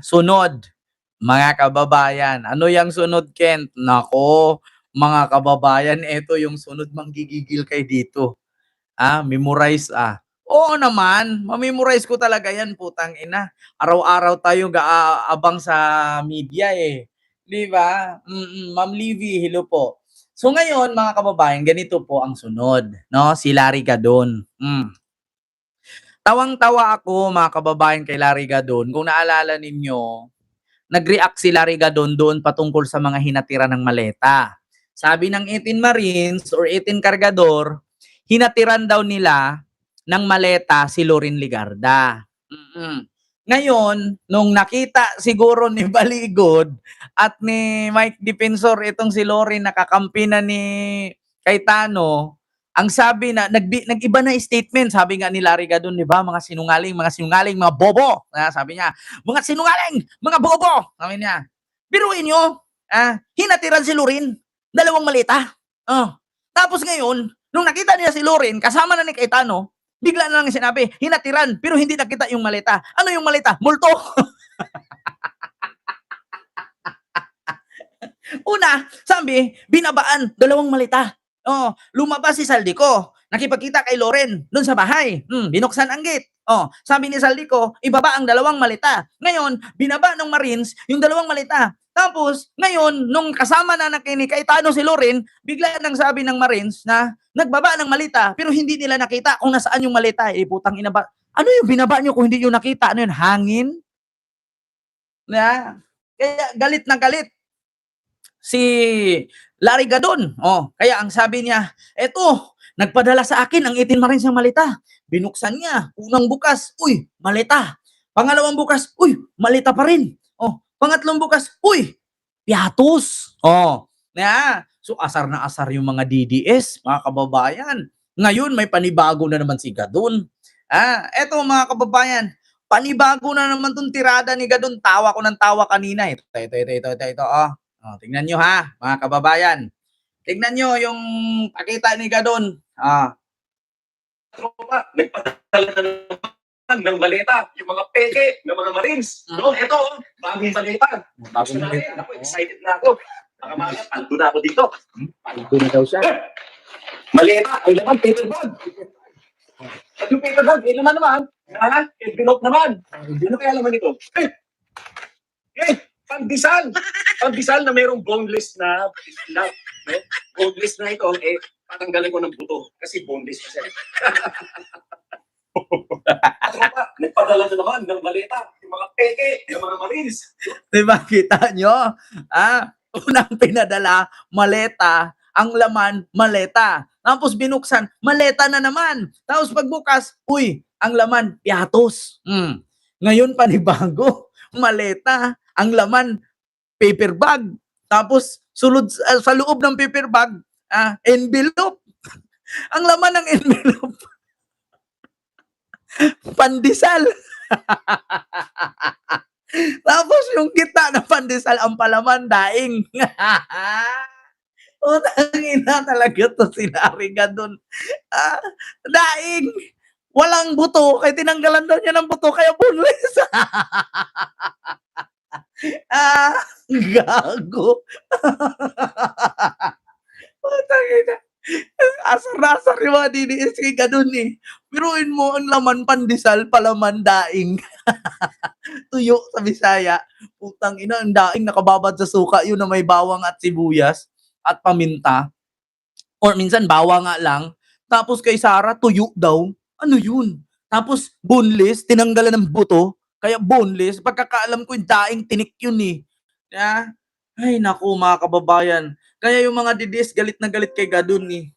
Sunod, mga kababayan. Ano yang sunod, Kent? Nako, mga kababayan, eto yung sunod, manggigigil kayo dito. Memorize Oo naman, ma-memorize ko talaga yan, putang ina. Araw-araw tayong abang sa media eh. 'Di ba? Ma'am Livy, hello po. So ngayon, mga kababayan, ganito po ang sunod, no? Si Larry Gadon. Tawang-tawa ako, mga kababayan, kay Larry Gadon. Kung naalala ninyo, nag-react si Larry Gadon doon patungkol sa mga hinatira ng maleta. Sabi ng 18 Marines or 18 Cargador, hinatiran daw nila ng maleta si Lorin Ligarda. Ngayon, nung nakita siguro ni Baligod at ni Mike Defensor itong si Lorin nakakampi na ni Cayetano, ang sabi na, nag-iba na statement, sabi nga ni Larry Gadon, di ba, mga sinungaling, mga bobo. Sabi niya, mga sinungaling, mga bobo. Sabi niya, biruin nyo, hinatiran si Lorin, 2 maleta. Tapos ngayon, nung nakita niya si Lorin, kasama na ni Cayetano, bigla na lang sinabi, hinatiran, pero hindi nakita yung maleta. Ano yung maleta? Multo. Una, sabi, binabaan, 2 maleta. Lumabas si Saldico, nakipagkita kay Loren doon sa bahay. Binuksan ang gate. Sabi ni Saldico, ibaba ang 2 maleta. Ngayon, binaba ng Marines yung 2 maleta. Tapos, ngayon, nung kasama na ni Cayetano si Loren, bigla nang sabi ng Marines na nagbaba ng maleta, pero hindi nila nakita kung nasaan yung maleta. Putang ina ba? Ano yung binaba nyo kung hindi nyo nakita? Ano yun? Hangin? Kaya galit na galit si Larry Gadon. Kaya ang sabi niya, eto, nagpadala sa akin ang 18 Marines ng maleta. Binuksan niya. Unang bukas, uy, maleta. Pangalawang bukas, uy, maleta pa rin. Pangatlong bukas, uy, piatos. So asar na asar yung mga DDS, mga kababayan. Ngayon, may panibago na naman si Gadon. Eto mga kababayan, panibago na naman tong tirada ni Gadon. Tawa ko ng tawa kanina. Ito. Tingnan nyo mga kababayan. Tingnan nyo yung pakita ni Gadon. Tropa, nagpadala na naman ng maleta, yung mga peke ng mga Marines. No, ito, bagong maleta. Ako, excited na ako. Baka mga, paldo na ako dito. Paldo na daw siya. Maleta, ang laman, paper bag. At yung paper bag, naman, envelope naman. Ano kaya laman ito? Pandesal! Pandesal na mayroong boneless na, no? Boneless na ito, patanggalin ko ng buto. Kasi boneless kasi. Tropa, nagpadala na naman ng maleta, yung mga peke, yung mga Marines. Diba, kita nyo? Unang pinadala, maleta. Ang laman, maleta. Tapos binuksan, maleta na naman. Tapos pagbukas, uy, ang laman, piatos. Ngayon panibago, maleta. Ang laman, paper bag. Tapos sulod sa loob ng paper bag, envelope. Ang laman ng envelope, pandesal. Tapos yung kita ng pandesal, ang palaman, daing. Tangina talaga to si Larry Gadon. Daing. Walang buto, kaya tinanggalan daw niya ng buto, kaya boneless. Gago. Tangina. Asar na asar yung mga DDS kay Gadon eh. Piruin mo, ang laman pandesal, palaman daing. Tuyo sa Bisaya. Putang ina, ang daing nakababad sa suka, yun na may bawang at sibuyas at paminta. Or minsan bawang nga lang. Tapos kay Sarah, tuyo daw. Ano yun? Tapos boneless, tinanggalan ng buto. Kaya boneless. Pagkakaalam ko yung daing tinik yun eh. Ay naku mga kababayan. Kaya yung mga didis galit na galit kay Gadon eh.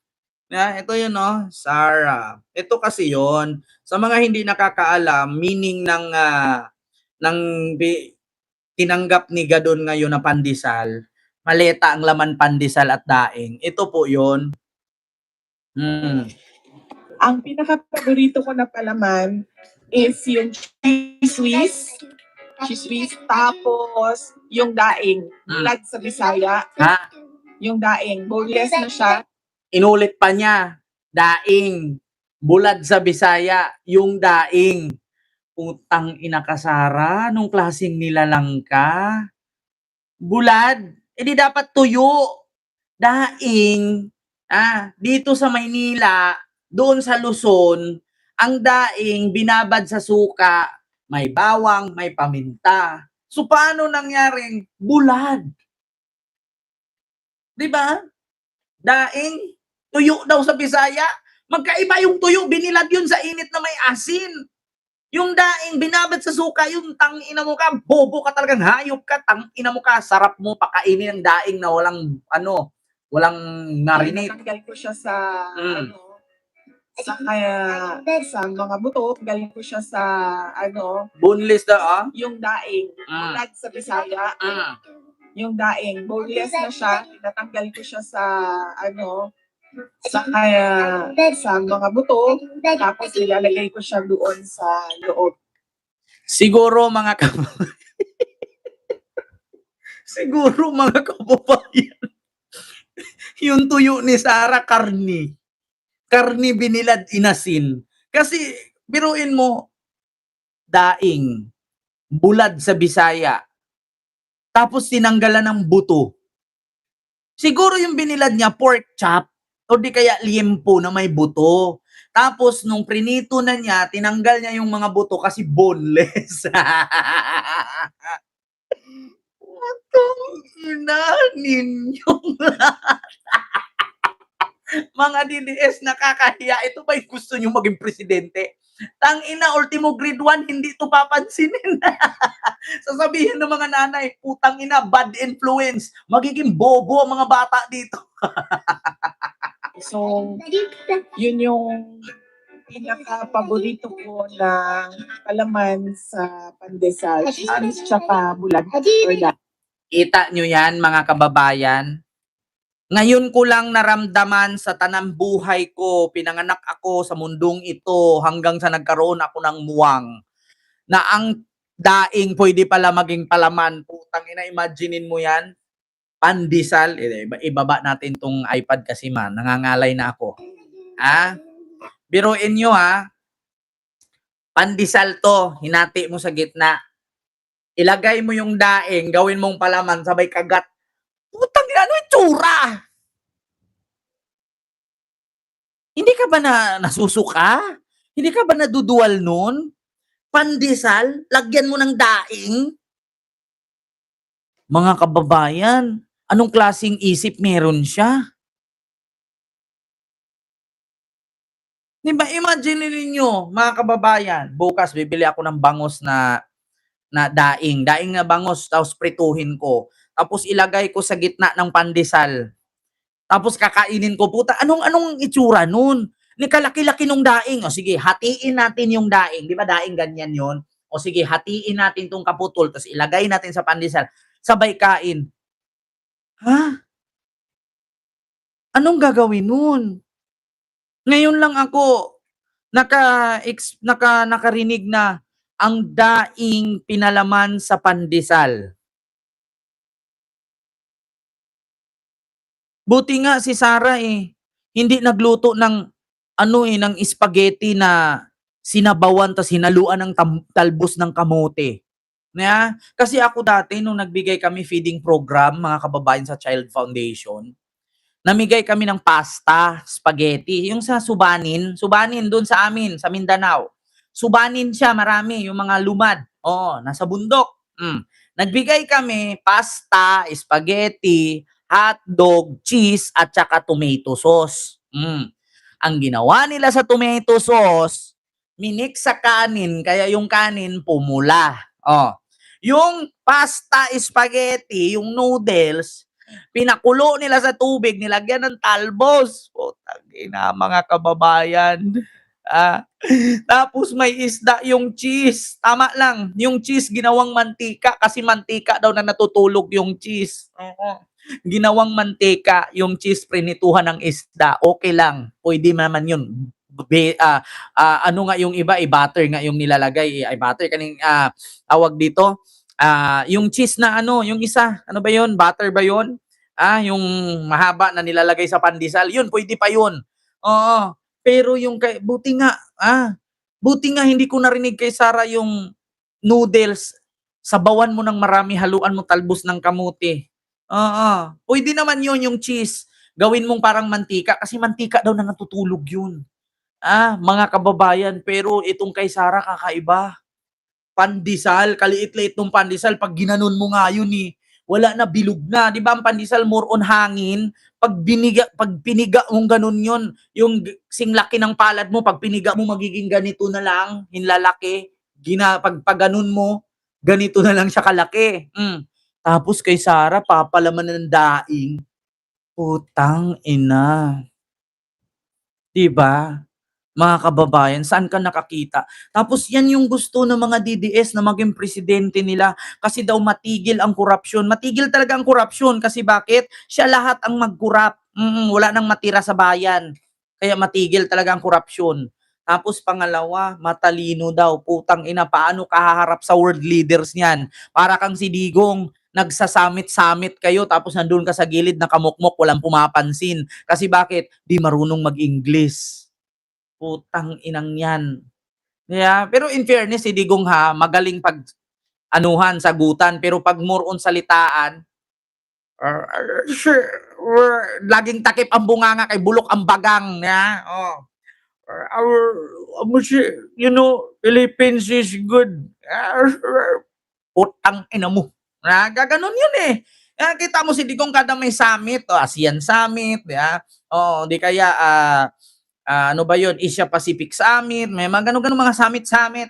Ito yun Sarah. Ito kasi yon sa mga hindi nakakaalam, meaning ng tinanggap ni Gadon ngayon na pandesal, maleta ang laman pandesal at daing. Ito po yon. Ang pinaka-paborito ko na palaman is yung cheese Swiss, tapos yung daing, bulad sa Bisaya. Yung daing, boneless na siya. Inulit pa niya, daing, bulad sa Bisaya, yung daing. Putang ina ka, Sara, anong klaseng nilalang ka? Bulad, di dapat tuyo. Daing, dito sa Maynila, doon sa Luzon, ang daing binabad sa suka, may bawang, may paminta. So paano nangyaring bulad? 'Di ba? Daing, tuyo daw sa Bisaya. Magkaiba yung tuyo, binilad yun sa init na may asin. Yung daing binabad sa suka, yung tangina mo ka, bobo ka talagang hayop ka, tangina mo ka, sarap mo pakainin ng daing na walang walang marinate. Natanggal ko siya sa sa mga buto, galing ko siya sa Boneless na yung daing, bulad sa Bisaya. Yung daing, boneless na siya, tinatanggal ko siya sa sa mga buto, tapos ilalagay ko siya doon sa loob. Siguro mga siguro mga kababayan, yung tuyo ni Sara karni binilad inasin. Kasi biruin mo, daing, bulad sa Bisaya, tapos tinanggalan ng buto. Siguro yung binilad niya pork chop o di kaya liempo na may buto. Tapos nung prinito na niya, tinanggal niya yung mga buto kasi boneless. Putang ina ninyong mga DDS, nakakahiya. Ito ba yung gusto nyo maging presidente? Tangina, ultimo grade 1, hindi ito papansinin. Sasabihin ng mga nanay, putang ina, bad influence. Magiging bobo ang mga bata dito. So, yun yung pinaka-paborito ko na palaman sa pandesal. Cheese tsaka bulad. Kita nyo yan, mga kababayan? Ngayon ko lang naramdaman sa tanang buhay ko, pinanganak ako sa mundong ito hanggang sa nagkaroon ako ng muwang, na ang daing pwede pala maging palaman. Putang ina, imaginein mo yan. Pandesal, ibaba natin tong iPad kasi nangangalay na ako. Biruin nyo pandesal to, hinati mo sa gitna. Ilagay mo yung daing, gawin mong palaman, sabay kagat. Putang ina, ano yung tsura? Hindi ka ba nasusuka? Hindi ka ba naduduwal nun? Pandesal, lagyan mo ng daing? Mga kababayan, anong klaseng isip meron siya? Diba, imagine ninyo, mga kababayan, bukas bibili ako ng bangos na daing na bangos, tapos prituhin ko. Tapos ilagay ko sa gitna ng pandesal. Tapos kakainin ko, puta, anong itsura nun? Ni kalaki-laki nung daing. O sige, hatiin natin yung daing. Di ba daing ganyan yon? O sige, hatiin natin tong kaputol, tapos ilagay natin sa pandesal. Sabay kain. Anong gagawin nun? Ngayon lang ako nakarinig na ang daing pinalaman sa pandesal. Buti nga si Sara hindi nagluto ng ng spaghetti na sinabawan tas hinaluan ng talbos ng kamote. Kasi ako dati nung nagbigay kami feeding program, mga kababayan sa Child Foundation, namigay kami ng pasta, spaghetti, yung sa Subanin doon sa amin, sa Mindanao. Subanin siya, marami, yung mga lumad. Nasa bundok. Nagbigay kami pasta, spaghetti, hotdog, cheese, at saka tomato sauce. Ang ginawa nila sa tomato sauce, minix sa kanin, kaya yung kanin pumula. Yung pasta, spaghetti, yung noodles, pinakulo nila sa tubig, nilagyan ng talbos. Putang ina, mga kababayan. Tapos may isda yung cheese. Tama lang, yung cheese ginawang mantika kasi mantika daw na natutulog yung cheese. Ginawang mantika yung cheese, prinituhan ng isda. Okay lang, pwede naman yun. Ano nga yung iba, butter nga yung nilalagay. Butter kaning awag dito. Yung cheese na yung isa, ano ba yun? Butter ba yun? Yung mahaba na nilalagay sa pandesal, yun, pwede pa yun. Oo. Pero yung buti nga, Buti nga hindi ko narinig kay Sarah yung noodles, sabawan mo ng marami, haluan mo talbos ng kamote. Oo. Pwede naman yun, yung cheese. Gawin mong parang mantika, kasi mantika daw na natutulog yun. Mga kababayan, pero itong kay Sarah kakaiba. Pandesal, kaliit-liit ng pandesal, pag ginanon mo nga yun wala na, bilog na. Di ba ang pandesal more on hangin? Pag piniga mong ganun yun, yung singlaki ng palad mo, pag piniga mo magiging ganito na lang, hinlalaki. Pag ganun mo, ganito na lang siya kalaki. Tapos kay Sarah, papalaman na ng daing. Putang ina. Diba? Mga kababayan, saan ka nakakita? Tapos yan yung gusto ng mga DDS na maging presidente nila kasi daw matigil ang korupsyon. Matigil talaga ang korupsyon kasi bakit? Siya lahat ang mag-corrupt. Wala nang matira sa bayan. Kaya matigil talaga ang korupsyon. Tapos pangalawa, matalino daw. Putang ina, paano kahaharap sa world leaders niyan? Para kang si Digong, nagsasamit-samit kayo tapos nandun ka sa gilid nakamukmok, walang pumapansin. Kasi bakit? Di marunong mag-English. Putang inang yan. Yeah, pero in fairness, si Digong magaling pag sagutan. Pero pag more on salitaan, laging takip ang bunganga kay bulok ang bagang. Yeah? Philippines is good. Putang ina mo. Gaganon yun eh. Kita mo si Digong kada may summit, ASEAN Summit, di kaya ano ba yun, Asia Pacific Summit, may mga ganun-ganun mga summit.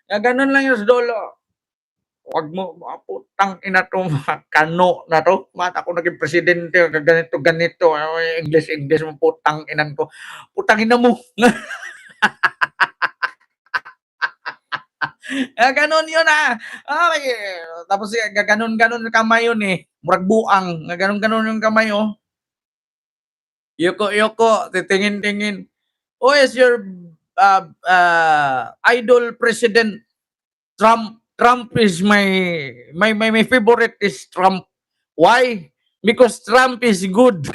Ganun lang yung sa dulo. Huwag mo, putang ina to, kano na to. Ako naging presidente, ganito. English mo, putang inan ko. Putang ina mo. Ganun yun Okay. Tapos gaganon-ganon kamay yun Murag buang. Gaganon-ganon yung kamay Yoko, titingin-tingin. Who is your idol President Trump? Trump is my favorite is Trump. Why? Because Trump is good.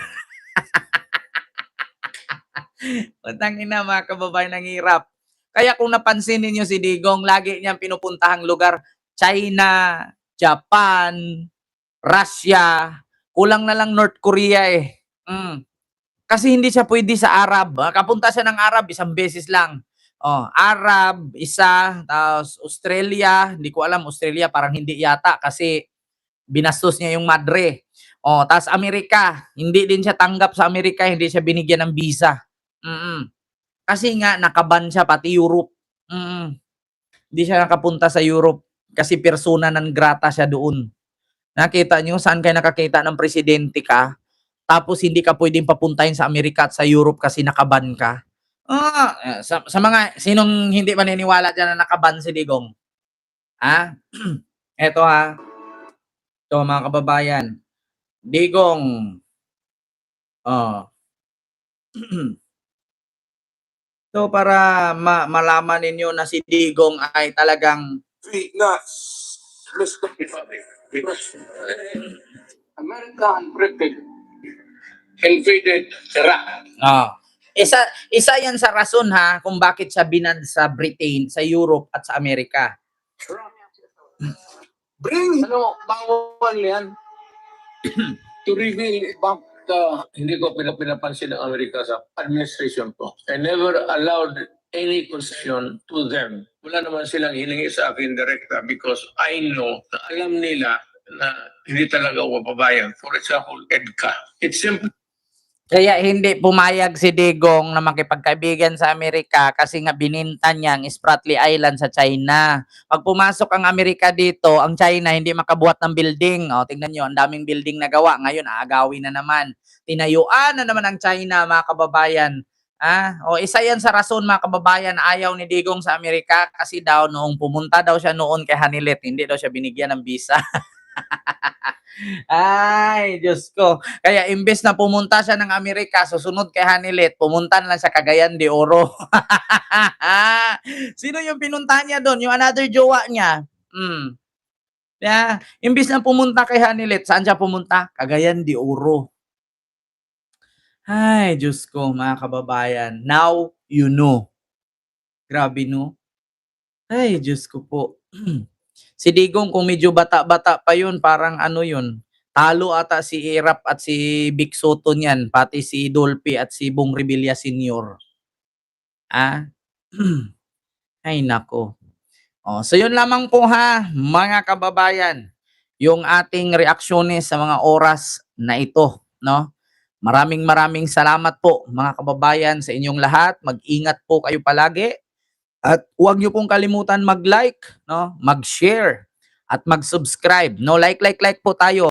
Putang ina mga kababayan, ng hirap. Kaya kung napansin niyo si Digong, lagi niyang pinupuntahang lugar, China, Japan, Russia, kulang na lang North Korea Kasi hindi siya pwede sa Arab. Kapunta siya ng Arab, isang beses lang. Arab, isa, tapos Australia, hindi ko alam, Australia parang hindi yata kasi binastos niya yung madre. Tapos Amerika, hindi din siya tanggap sa Amerika, hindi siya binigyan ng visa. Kasi nga, nakaban siya, pati Europe. Hindi siya nakapunta sa Europe kasi persona non grata siya doon. Nakita niyo, saan kayo nakakita ng presidente ka? Tapos hindi ka pwedeng papuntahin sa Amerika at sa Europe kasi nakaban ka. Sa mga sinong hindi maniniwala dyan na nakaban si Digong? Eto Ito mga kababayan. Digong. So para malaman ninyo na si Digong ay talagang America and Britain invaded Iraq. Isa yan sa rason kung bakit siya binan sa Britain, sa Europe at sa Amerika. Bawal yan to reveal about hindi ko pinapansin ng Amerika sa administration ko. I never allowed any concession to them. Wala naman silang hiningi sa akin direkta because I know na alam nila na hindi talaga ako papabayag. For example, EDCA. It's simple. Kaya hindi pumayag si Digong na makipagkaibigan sa Amerika kasi nga bininta niya ang Spratly Island sa China. Pag pumasok ang Amerika dito, ang China hindi makabuhat ng building. Tingnan nyo, ang daming building na gawa. Ngayon, aagawin na naman. Tinayuan na naman ang China, mga kababayan. Isa yan sa rason, mga kababayan, ayaw ni Digong sa Amerika kasi daw noong pumunta daw siya noon kay Hanilet, hindi daw siya binigyan ng visa. Ay, Diyos ko. Kaya imbes na pumunta siya ng Amerika, susunod kay Hanilet, pumunta na lang sa Cagayan de Oro. Sino yung pinunta niya doon? Yung another jowa niya. Imbes na pumunta kay Hanilet, saan siya pumunta? Cagayan de Oro. Ay, Diyos ko, mga kababayan. Now, you know. Grabe, no? Ay, Diyos ko po. Si Digong, kung medyo bata-bata pa yun, parang ano yun, talo ata si Irap at si Vic Soto niyan, pati si Dolphy at si Bong Revilla Sr. Ah? Ay, nako. Oh, so yun lamang po ha, mga kababayan, yung ating reaksyones sa mga oras na ito, no? Maraming salamat po mga kababayan sa inyong lahat. Mag-ingat po kayo palagi at huwag niyo pong kalimutan mag-like, no? Mag-share at mag-subscribe. No, like po tayo.